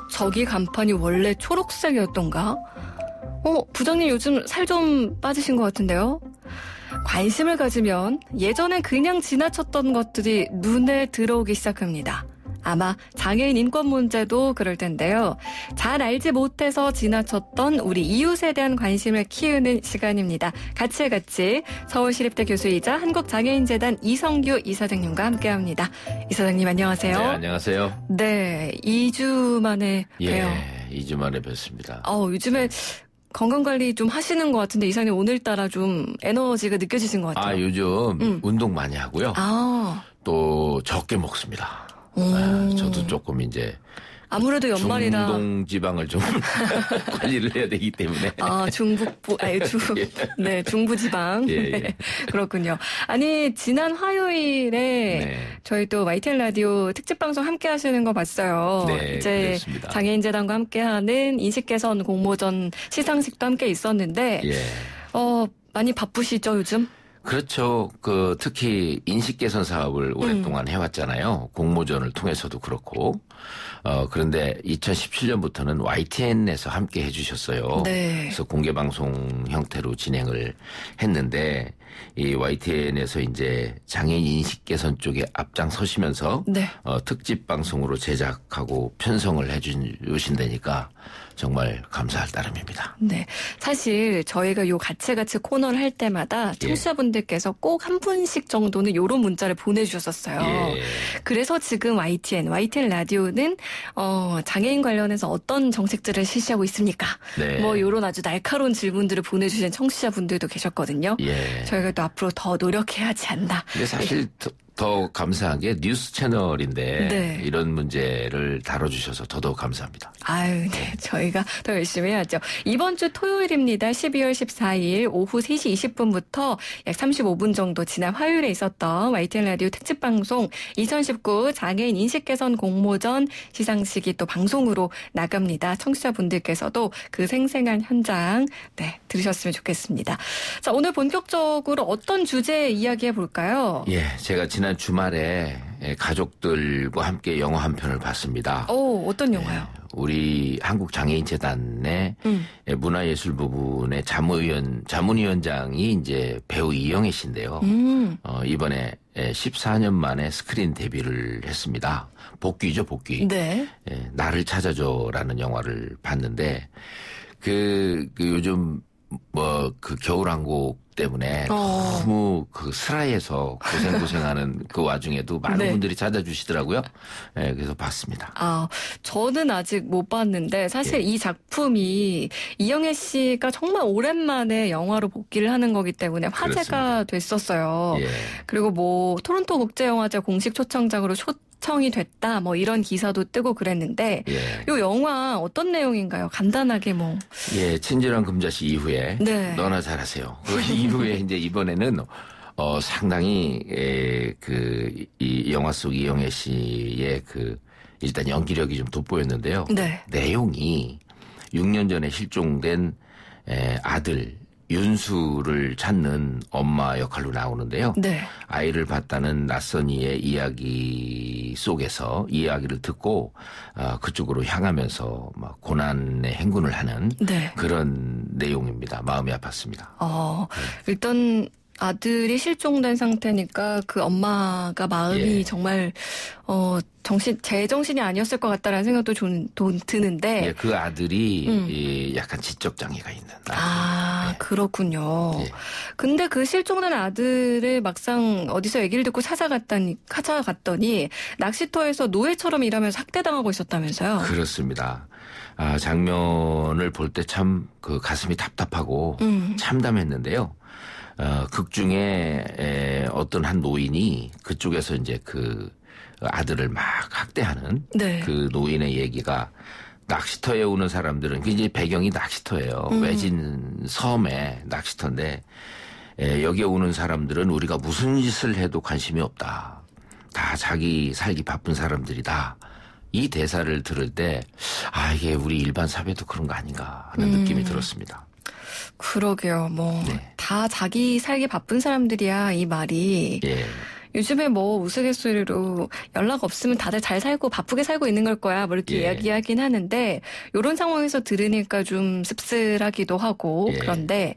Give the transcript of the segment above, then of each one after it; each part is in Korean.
저기 간판이 원래 초록색이었던가? 부장님 요즘 살 좀 빠지신 것 같은데요? 관심을 가지면 예전엔 그냥 지나쳤던 것들이 눈에 들어오기 시작합니다. 아마 장애인 인권 문제도 그럴 텐데요. 잘 알지 못해서 지나쳤던 우리 이웃에 대한 관심을 키우는 시간입니다. 같이 서울시립대 교수이자 한국장애인재단 이성규 이사장님과 함께합니다. 이사장님 안녕하세요. 네, 안녕하세요. 네, 2주 만에 봬요. 2주 만에 뵙습니다. 요즘에 건강관리 좀 하시는 것 같은데 이사님 오늘따라 좀 에너지가 느껴지신 것 같아요. 요즘 운동 많이 하고요. 또 적게 먹습니다. 저도 조금 이제 아무래도 연말이라 중동 지방을 좀 관리를 해야 되기 때문에 중부 지방. 네, 그렇군요. 아니 지난 화요일에 저희 또 YTN 라디오 특집 방송 함께 하시는 거 봤어요. 네, 이제 그렇습니다. 장애인재단과 함께하는 인식 개선 공모전 시상식도 함께 있었는데 많이 바쁘시죠 요즘? 그렇죠. 특히 인식 개선 사업을 오랫동안 해왔잖아요. 공모전을 통해서도 그렇고. 그런데 2017년부터는 YTN에서 함께 해주셨어요. 네. 그래서 공개방송 형태로 진행을 했는데, 이 YTN에서 이제 장애인 인식 개선 쪽에 앞장서시면서, 특집 방송으로 제작하고 편성을 해주신다니까 정말 감사할 따름입니다. 네. 사실 저희가 요 같이 코너를 할 때마다 청취자분들께서 꼭 한 분씩 정도는 요런 문자를 보내주셨었어요. 그래서 지금 YTN 라디오는 장애인 관련해서 어떤 정책들을 실시하고 있습니까? 요런 아주 날카로운 질문들을 보내주신 청취자분들도 계셨거든요. 저희가 또 앞으로 더 노력해야 하지 않나. 근데 사실 더 감사한 게 뉴스 채널인데 이런 문제를 다뤄주셔서 더더욱 감사합니다. 저희가 더 열심히 해야죠. 이번 주 토요일입니다. 12월 14일 오후 3시 20분부터 약 35분 정도 지난 화요일에 있었던 YTN 라디오 특집 방송 2019 장애인 인식 개선 공모전 시상식이 또 방송으로 나갑니다. 청취자분들께서도 그 생생한 현장 들으셨으면 좋겠습니다. 자, 오늘 본격적으로 어떤 주제 이야기해 볼까요? 제가 지난 주말에 가족들과 함께 영화 한 편을 봤습니다. 어떤 영화요? 우리 한국장애인재단의 문화예술 부분의 자문위원장이 이제 배우 이영애 씨인데요. 이번에 14년 만에 스크린 데뷔를 했습니다. 복귀죠, 복귀. 나를 찾아줘라는 영화를 봤는데 요즘 겨울왕국 때문에 너무 슬하에서 고생하는 그 와중에도 많은 분들이 찾아주시더라고요. 그래서 봤습니다. 저는 아직 못 봤는데 사실 이 작품이 이영애 씨가 정말 오랜만에 영화로 복귀를 하는 거기 때문에 화제가 됐었어요. 그리고 토론토 국제영화제 공식 초청작으로 초청이 됐다 이런 기사도 뜨고 그랬는데 이 영화 어떤 내용인가요? 간단하게 친절한 금자씨 이후에 너나 잘하세요. 그 이후에 이제 이번에는 상당히 이 영화 속 이영애 씨의 일단 연기력이 좀 돋보였는데요. 내용이 6년 전에 실종된 아들 윤수를 찾는 엄마 역할로 나오는데요. 아이를 봤다는 낯선 이의 이야기 속에서 이야기를 듣고 그쪽으로 향하면서 고난의 행군을 하는 그런 내용입니다. 마음이 아팠습니다. 일단 아들이 실종된 상태니까 그 엄마가 마음이 정말 제정신이 아니었을 것 같다라는 생각도 좀 드는데 그 아들이 약간 지적 장애가 있는 그렇군요. 근데 그 실종된 아들을 막상 어디서 얘기를 듣고 찾아갔더니 낚시터에서 노예처럼 일하면서 학대당하고 있었다면서요? 그렇습니다. 장면을 볼 때 참 가슴이 답답하고 참담했는데요. 극 중에 어떤 한 노인이 그쪽에서 이제 아들을 막 학대하는 그 노인의 얘기가 낚시터에 오는 사람들은 이제 배경이 낚시터예요. 외진 섬의 낚시터인데 여기에 오는 사람들은 우리가 무슨 짓을 해도 관심이 없다. 다 자기 살기 바쁜 사람들이다. 이 대사를 들을 때 이게 우리 일반 사회도 그런 거 아닌가 하는 느낌이 들었습니다. 그러게요. 다 자기 살기 바쁜 사람들이야 이 말이. 요즘에 뭐 우스갯소리로 연락 없으면 다들 잘 살고 바쁘게 살고 있는 걸 거야 뭐 이렇게 이야기하긴 하는데 이런 상황에서 들으니까 좀 씁쓸하기도 하고 그런데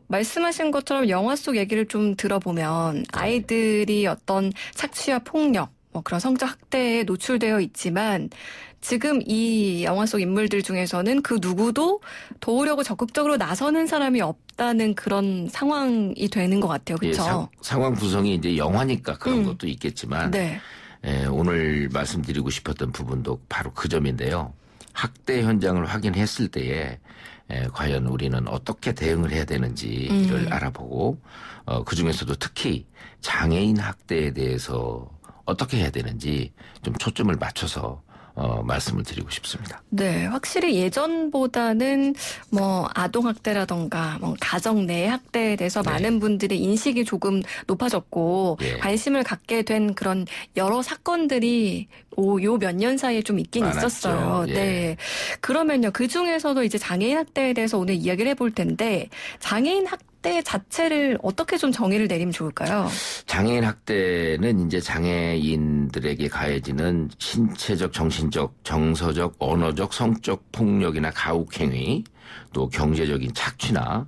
말씀하신 것처럼 영화 속 얘기를 좀 들어보면 아이들이 어떤 착취와 폭력 뭐 그런 성적 학대에 노출되어 있지만 지금 이 영화 속 인물들 중에서는 그 누구도 도우려고 적극적으로 나서는 사람이 없다는 그런 상황이 되는 것 같아요. 그렇죠? 상황 구성이 이제 영화니까 그런 것도 있겠지만 오늘 말씀드리고 싶었던 부분도 바로 그 점인데요. 학대 현장을 확인했을 때에 과연 우리는 어떻게 대응을 해야 되는지를 알아보고 그중에서도 특히 장애인 학대에 대해서 어떻게 해야 되는지 좀 초점을 맞춰서 말씀을 드리고 싶습니다. 네, 확실히 예전보다는 뭐 아동학대라던가 뭐 가정 내 학대에 대해서 많은 분들의 인식이 조금 높아졌고 관심을 갖게 된 그런 여러 사건들이 요 몇 년 사이에 좀 있긴 많았죠. 있었어요. 네. 그러면요, 그 중에서도 이제 장애인 학대에 대해서 오늘 이야기를 해볼 텐데 장애인 학대 자체를 어떻게 좀 정의를 내리면 좋을까요? 장애인 학대는 이제 장애인들에게 가해지는 신체적, 정신적, 정서적, 언어적, 성적 폭력이나 가혹행위, 또 경제적인 착취나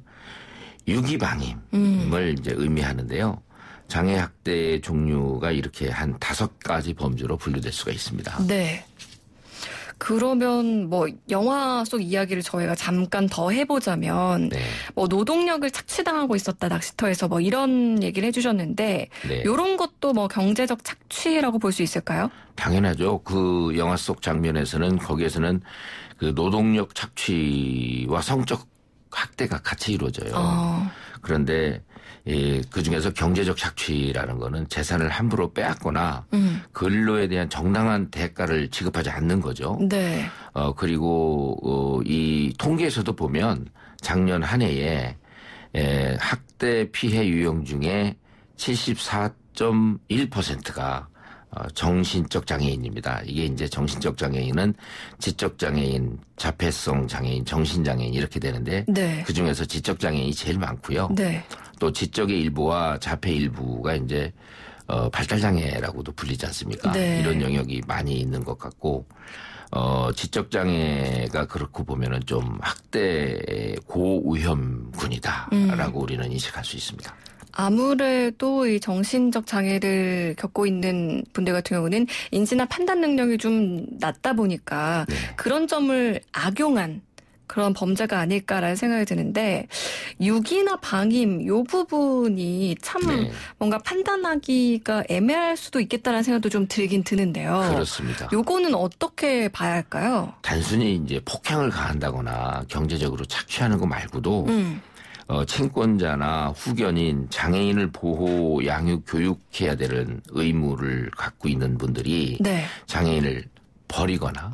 유기방임을 이제 의미하는데요. 장애 학대의 종류가 이렇게 한 5가지 범주로 분류될 수가 있습니다. 네. 그러면 뭐 영화 속 이야기를 저희가 잠깐 더 해보자면 뭐 노동력을 착취당하고 있었다 낚시터에서 뭐 이런 얘기를 해주셨는데 이런 것도 뭐 경제적 착취라고 볼 수 있을까요? 당연하죠. 그 영화 속 장면에서는 거기에서는 그 노동력 착취와 성적 학대가 같이 이루어져요. 그런데 그 중에서 경제적 착취라는 거는 재산을 함부로 빼앗거나 근로에 대한 정당한 대가를 지급하지 않는 거죠. 네. 그리고 이 통계에서도 보면 작년 한 해에 학대 피해 유형 중에 74.1%가 정신적 장애인입니다. 이게 이제 정신적 장애인은 지적 장애인, 자폐성 장애인, 정신 장애인 이렇게 되는데 그 중에서 지적 장애인이 제일 많고요. 또 지적의 일부와 자폐 일부가 이제 발달 장애라고도 불리지 않습니까? 이런 영역이 많이 있는 것 같고 지적 장애가 그렇고 보면은 좀 학대 고위험군이다라고 우리는 인식할 수 있습니다. 아무래도 이 정신적 장애를 겪고 있는 분들 같은 경우는 인지나 판단 능력이 좀 낮다 보니까 그런 점을 악용한 그런 범죄가 아닐까라는 생각이 드는데 유기나 방임 요 부분이 참 뭔가 판단하기가 애매할 수도 있겠다라는 생각도 좀 들긴 드는데요. 그렇습니다. 요거는 어떻게 봐야 할까요? 단순히 이제 폭행을 가한다거나 경제적으로 착취하는 거 말고도 채권자나 후견인, 장애인을 보호, 양육, 교육해야 되는 의무를 갖고 있는 분들이 장애인을 버리거나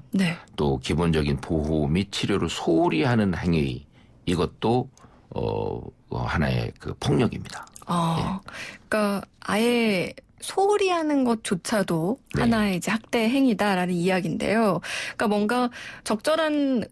또 기본적인 보호 및 치료를 소홀히 하는 행위 이것도 하나의 그 폭력입니다. 그러니까 아예 소홀히 하는 것조차도 하나의 이제 학대 행위다라는 이야기인데요. 그러니까 뭔가 적절한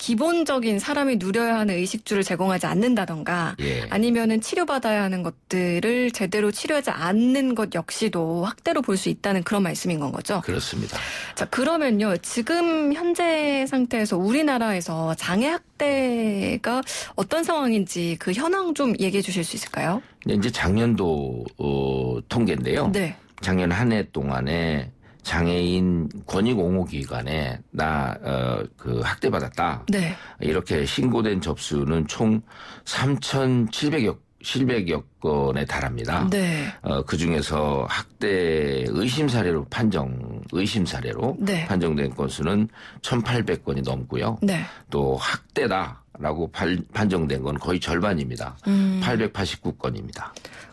기본적인 사람이 누려야 하는 의식주를 제공하지 않는다던가 아니면은 치료받아야 하는 것들을 제대로 치료하지 않는 것 역시도 학대로 볼 수 있다는 그런 말씀인 건 거죠? 그렇습니다. 자, 그러면요. 지금 현재 상태에서 우리나라에서 장애 학대가 어떤 상황인지 그 현황 좀 얘기해 주실 수 있을까요? 이제 작년도 통계인데요. 작년 한 해 동안에 장애인 권익옹호기관에 그 학대받았다. 이렇게 신고된 접수는 총 3,700여 건에 달합니다. 그 중에서 학대 의심 사례로 판정된 건수는 1,800건이 넘고요. 또 학대다라고 판정된 건 거의 절반입니다. 889건입니다.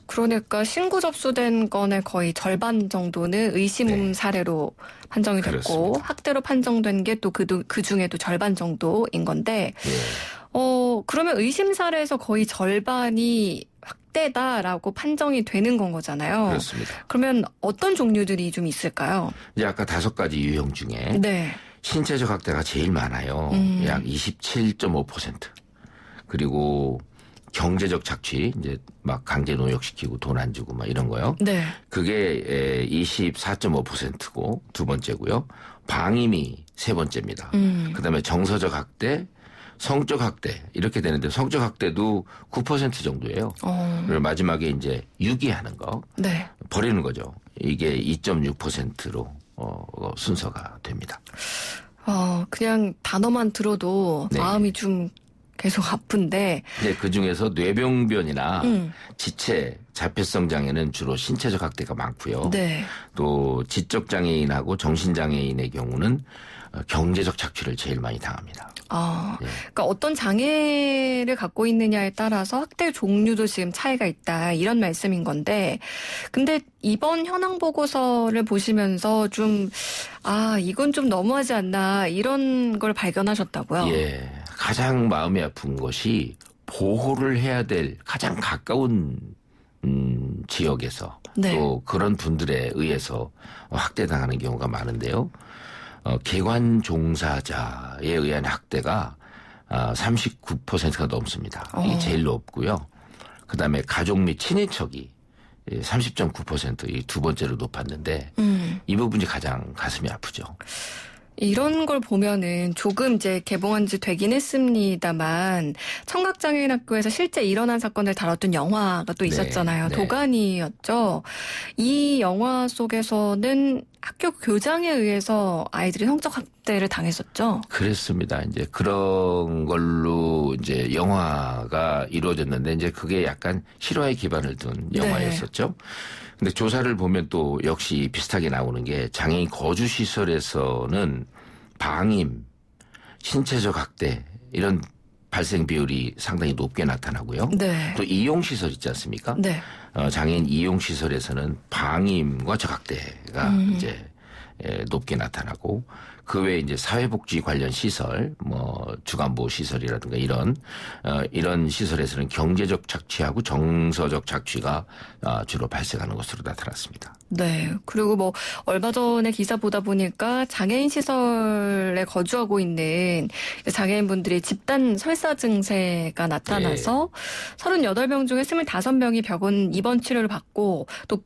그러니까 신고 접수된 건의 거의 절반 정도는 의심 사례로 판정이 됐고 그렇습니다. 학대로 판정된 게 또 그 중에도 절반 정도인 건데 그러면 의심 사례에서 거의 절반이 학대다라고 판정이 되는 건 거잖아요. 그렇습니다. 그러면 어떤 종류들이 좀 있을까요? 이제 아까 5가지 유형 중에 신체적 학대가 제일 많아요. 약 27.5%. 그리고 경제적 착취, 이제 막 강제 노역시키고 돈 안 주고 막 이런 거요. 네. 그게 24.5%고 두 번째고요. 방임이 세 번째입니다. 그다음에 정서적 학대, 성적 학대 이렇게 되는데 성적 학대도 9% 정도예요. 그리고 마지막에 이제 유기하는 거, 네. 버리는 거죠. 이게 2.6%로 순서가 됩니다. 그냥 단어만 들어도 네. 마음이 좀 계속 아픈데. 네, 그 중에서 뇌병변이나 지체, 자폐성 장애는 주로 신체적 학대가 많고요. 네. 또 지적 장애인하고 정신 장애인의 경우는 경제적 착취를 제일 많이 당합니다. 네. 그러니까 어떤 장애를 갖고 있느냐에 따라서 학대 종류도 지금 차이가 있다 이런 말씀인 건데, 근데 이번 현황 보고서를 보시면서 좀 이건 좀 너무하지 않나 이런 걸 발견하셨다고요? 예, 가장 마음이 아픈 것이 보호를 해야 될 가장 가까운 지역에서 네. 또 그런 분들에 의해서 학대당하는 경우가 많은데요. 개관 종사자에 의한 학대가 39%가 넘습니다. 이게 제일 높고요. 그다음에 가족 및 친인척이 30.9% 이 두 번째로 높았는데 이 부분이 가장 가슴이 아프죠. 이런 걸 보면은 조금 이제 개봉한 지 되긴 했습니다만 청각장애인 학교에서 실제 일어난 사건을 다뤘던 영화가 또 있었잖아요. 네. 도가니였죠. 이 영화 속에서는 학교 교장에 의해서 아이들이 성적 학대를 당했었죠. 그랬습니다. 이제 그런 걸로 이제 영화가 이루어졌는데 이제 그게 약간 실화에 기반을 둔 영화였었죠. 네. 근데 조사를 보면 또 역시 비슷하게 나오는 게 장애인 거주 시설에서는 방임, 신체적 학대 이런 발생 비율이 상당히 높게 나타나고요. 네. 또 이용 시설 있지 않습니까? 네. 장애인 이용 시설에서는 방임과 적학대가 이제 높게 나타나고 그 외에 이제 사회복지 관련 시설, 뭐 주간보호 시설이라든가 이런 시설에서는 경제적 착취하고 정서적 착취가 주로 발생하는 것으로 나타났습니다. 네. 그리고 뭐 얼마 전에 기사 보다 보니까 장애인 시설에 거주하고 있는 장애인분들이 집단 설사 증세가 나타나서 네. 38명 중에 25명이 병원 입원 치료를 받고 또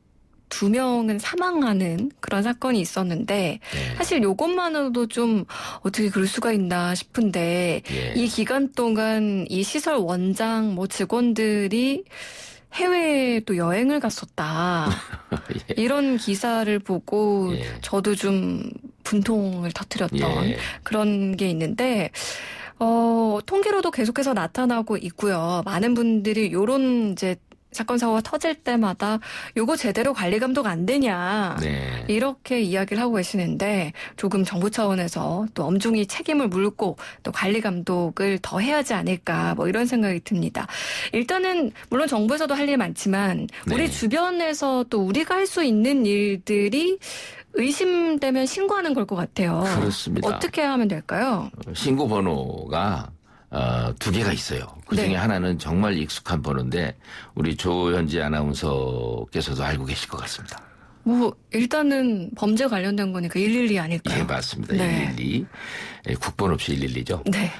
2명은 사망하는 그런 사건이 있었는데 네. 사실 이것만으로도 좀 어떻게 그럴 수가 있나 싶은데 예. 이 기간 동안 이 시설 원장 뭐 직원들이 해외에 또 여행을 갔었다. 예. 이런 기사를 보고 예. 저도 좀 분통을 터뜨렸던 예. 그런 게 있는데 통계로도 계속해서 나타나고 있고요. 많은 분들이 이런 이제 사건 사고가 터질 때마다 요거 제대로 관리 감독 안 되냐 네. 이렇게 이야기를 하고 계시는데 조금 정부 차원에서 또 엄중히 책임을 물고 또 관리 감독을 더 해야 하지 않을까 뭐 이런 생각이 듭니다. 일단은 물론 정부에서도 할 일 많지만 네. 우리 주변에서 또 우리가 할 수 있는 일들이 의심되면 신고하는 걸 것 같아요. 그렇습니다. 어떻게 하면 될까요? 신고 번호가 2개가 있어요. 그 중에 네. 하나는 정말 익숙한 번호인데 우리 조현지 아나운서께서도 알고 계실 것 같습니다. 뭐 일단은 범죄 관련된 거니까 112 아닐까요? 예, 맞습니다. 네. 112. 국번 없이 112죠. 네.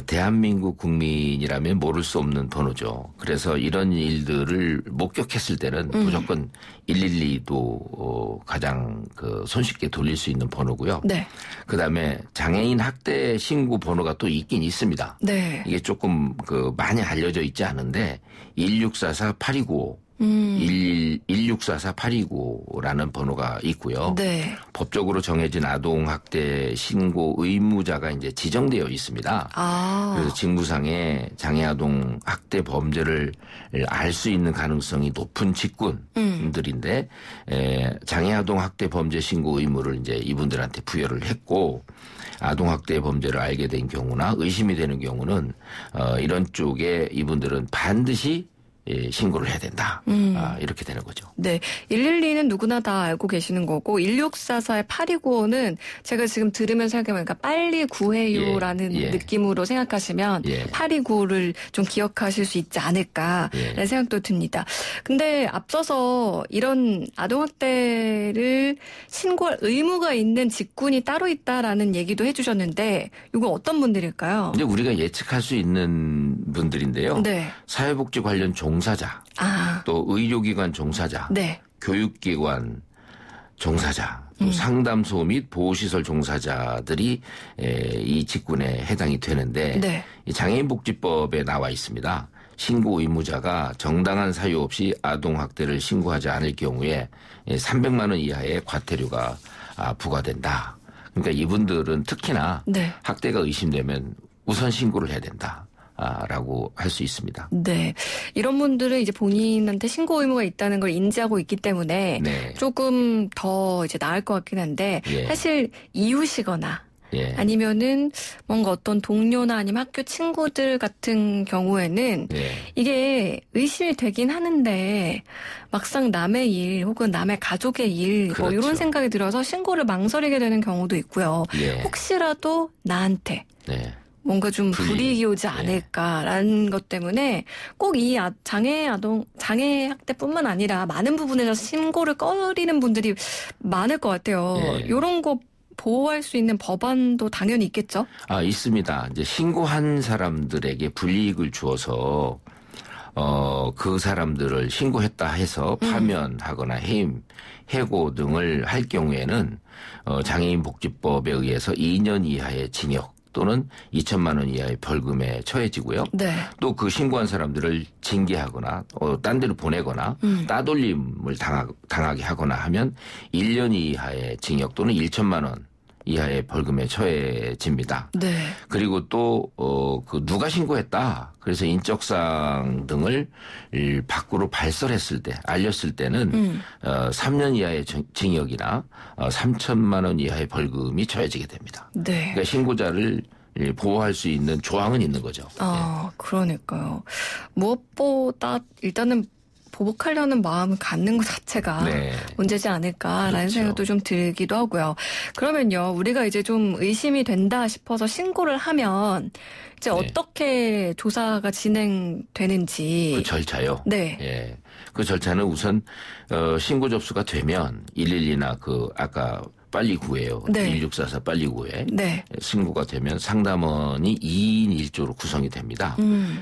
대한민국 국민이라면 모를 수 없는 번호죠. 그래서 이런 일들을 목격했을 때는 무조건 112도 가장 손쉽게 돌릴 수 있는 번호고요. 네. 그다음에 장애인 학대 신고 번호가 또 있긴 있습니다. 네. 이게 조금 많이 알려져 있지 않은데 1644-8295 1644-829라는 번호가 있고요. 네. 법적으로 정해진 아동학대 신고 의무자가 이제 지정되어 있습니다. 그래서 직무상의 장애아동 학대 범죄를 알 수 있는 가능성이 높은 직군들인데 장애아동 학대 범죄 신고 의무를 이제 이분들한테 부여를 했고 아동학대 범죄를 알게 된 경우나 의심이 되는 경우는 이런 쪽에 이분들은 반드시 신고를 해야 된다. 이렇게 되는 거죠. 네. 112는 누구나 다 알고 계시는 거고 1644의 8295는 제가 지금 들으면서 생각해보니까 빨리 구해요라는 느낌으로 생각하시면 8295를 좀 기억하실 수 있지 않을까라는 생각도 듭니다. 근데 앞서서 이런 아동학대를 신고할 의무가 있는 직군이 따로 있다라는 얘기도 해주셨는데 이거 어떤 분들일까요? 이제 우리가 예측할 수 있는 분들인데요. 네. 사회복지 관련 종사자, 또 의료기관 종사자, 네. 교육기관 종사자, 또 상담소 및 보호시설 종사자들이 이 직군에 해당이 되는데 네. 이 장애인복지법에 나와 있습니다. 신고 의무자가 정당한 사유 없이 아동학대를 신고하지 않을 경우에 300만 원 이하의 과태료가 부과된다. 그러니까 이분들은 특히나 네. 학대가 의심되면 우선 신고를 해야 된다. 라고 할 수 있습니다. 네. 이런 분들은 이제 본인한테 신고 의무가 있다는 걸 인지하고 있기 때문에 네. 조금 더 이제 나을 것 같긴 한데 사실 이웃이거나 아니면은 뭔가 어떤 동료나 아니면 학교 친구들 같은 경우에는 이게 의심이 되긴 하는데 막상 남의 일 혹은 남의 가족의 일 그렇죠. 뭐 이런 생각이 들어서 신고를 망설이게 되는 경우도 있고요. 혹시라도 나한테 뭔가 좀 불이익이 오지 않을까라는 것 때문에 꼭 이 장애 학대뿐만 아니라 많은 부분에서 신고를 꺼리는 분들이 많을 것 같아요. 이런 거 보호할 수 있는 법안도 당연히 있겠죠? 있습니다. 이제 신고한 사람들에게 불이익을 주어서 그 사람들을 신고했다 해서 파면하거나 해임, 해고 등을 할 경우에는 장애인복지법에 의해서 2년 이하의 징역 또는 2천만 원 이하의 벌금에 처해지고요. 네. 또 그 신고한 사람들을 징계하거나 딴 데로 보내거나 따돌림을 당하게 하거나 하면 1년 이하의 징역 또는 1천만 원 이하의 벌금에 처해집니다. 네. 그리고 또 그 누가 신고했다. 그래서 인적사항 등을 밖으로 발설했을 때, 알렸을 때는 3년 이하의 징역이나 3천만 원 이하의 벌금이 처해지게 됩니다. 네. 그러니까 신고자를 보호할 수 있는 조항은 있는 거죠. 그러니까요. 무엇보다 일단은 보복하려는 마음을 갖는 것 자체가 문제지 않을까라는 그렇죠. 생각도 좀 들기도 하고요. 그러면요, 우리가 이제 좀 의심이 된다 싶어서 신고를 하면 이제 어떻게 조사가 진행되는지. 그 절차요? 네. 그 절차는 우선 신고 접수가 되면 112나 아까 빨리 구해요. 1644 빨리 구해. 신고가 되면 상담원이 2인 1조로 구성이 됩니다.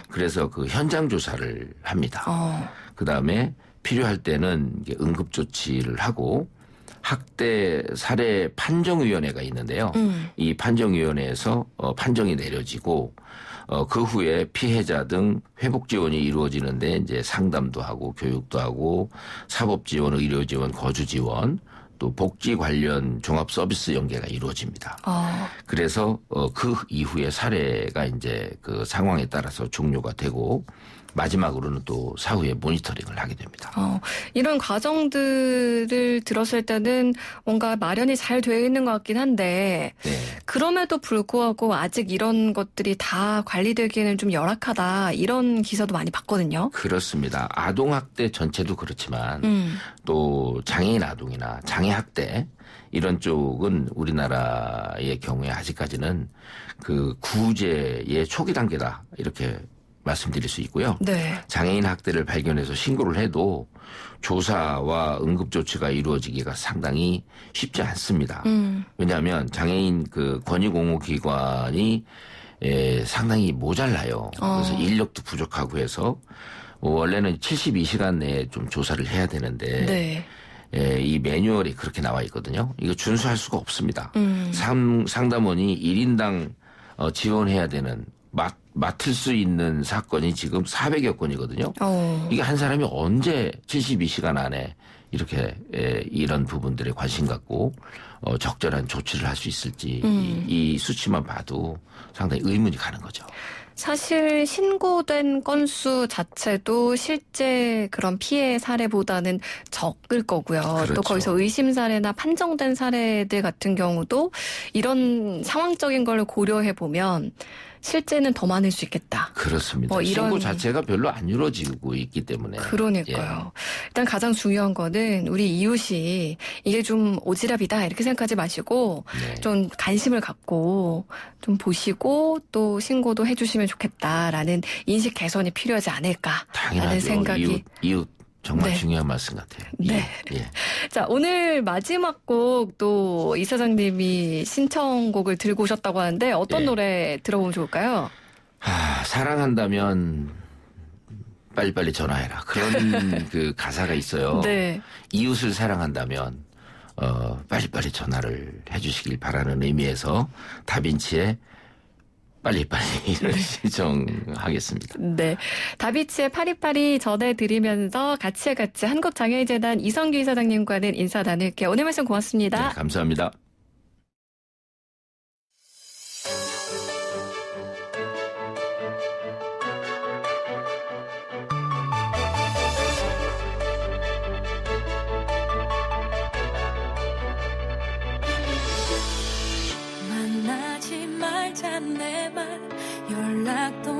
그래서 그 현장 조사를 합니다. 그다음에 필요할 때는 이제 응급조치를 하고 학대 사례 판정위원회가 있는데요. 이 판정위원회에서 판정이 내려지고 그 후에 피해자 등 회복 지원이 이루어지는데 이제 상담도 하고 교육도 하고 사법 지원, 의료 지원, 거주 지원 또 복지 관련 종합 서비스 연계가 이루어집니다. 그래서 그 이후에 사례가 이제 그 상황에 따라서 종료가 되고 마지막으로는 또 사후에 모니터링을 하게 됩니다. 이런 과정들을 들었을 때는 뭔가 마련이 잘 되어 있는 것 같긴 한데 그럼에도 불구하고 아직 이런 것들이 다 관리되기에는 좀 열악하다 이런 기사도 많이 봤거든요. 그렇습니다. 아동학대 전체도 그렇지만 또 장애인 아동이나 장애학대 이런 쪽은 우리나라의 경우에 아직까지는 그 구제의 초기 단계다 이렇게 말씀드릴 수 있고요. 장애인 학대를 발견해서 신고를 해도 조사와 응급조치가 이루어지기가 상당히 쉽지 않습니다. 왜냐하면 장애인 그 권익공호기관이 상당히 모자라요. 그래서 인력도 부족하고 해서 원래는 72시간 내에 좀 조사를 해야 되는데 이 매뉴얼이 그렇게 나와 있거든요. 이거 준수할 수가 없습니다. 상담원이 1인당 지원해야 되는 맡을 수 있는 사건이 지금 400여 건이거든요. 이게 한 사람이 언제 72시간 안에 이렇게 이런 부분들에 관심 갖고 적절한 조치를 할 수 있을지 이 수치만 봐도 상당히 의문이 가는 거죠. 사실 신고된 건수 자체도 실제 그런 피해 사례보다는 적을 거고요. 그렇죠. 또 거기서 의심 사례나 판정된 사례들 같은 경우도 이런 상황적인 걸 고려해 보면 실제는 더 많을 수 있겠다. 그렇습니다. 신고 자체가 별로 안 이루어지고 있기 때문에. 그러니까요. 일단 가장 중요한 거는 우리 이웃이 이게 좀 오지랖이다 이렇게 생각하지 마시고 좀 관심을 갖고 좀 보시고 또 신고도 해주시면 좋겠다라는 인식 개선이 필요하지 않을까라는 당연하죠. 생각이. 이웃 정말 중요한 말씀 같아요. 네. 예. 자, 오늘 마지막 곡 또 이사장님이 신청곡을 들고 오셨다고 하는데 어떤 노래 들어보면 좋을까요? 사랑한다면 빨리빨리 전화해라. 그런 그 가사가 있어요. 네. 이웃을 사랑한다면 빨리빨리 전화를 해주시길 바라는 의미에서 다빈치의 빨리빨리를 신청하겠습니다. 네. 다비치의 파리파리 전해드리면서 같이 한국장애인재단 이성규 이사장님과는 인사 나눌게요. 오늘 말씀 고맙습니다. 네, 감사합니다. 만나지 말자 내 말 연락도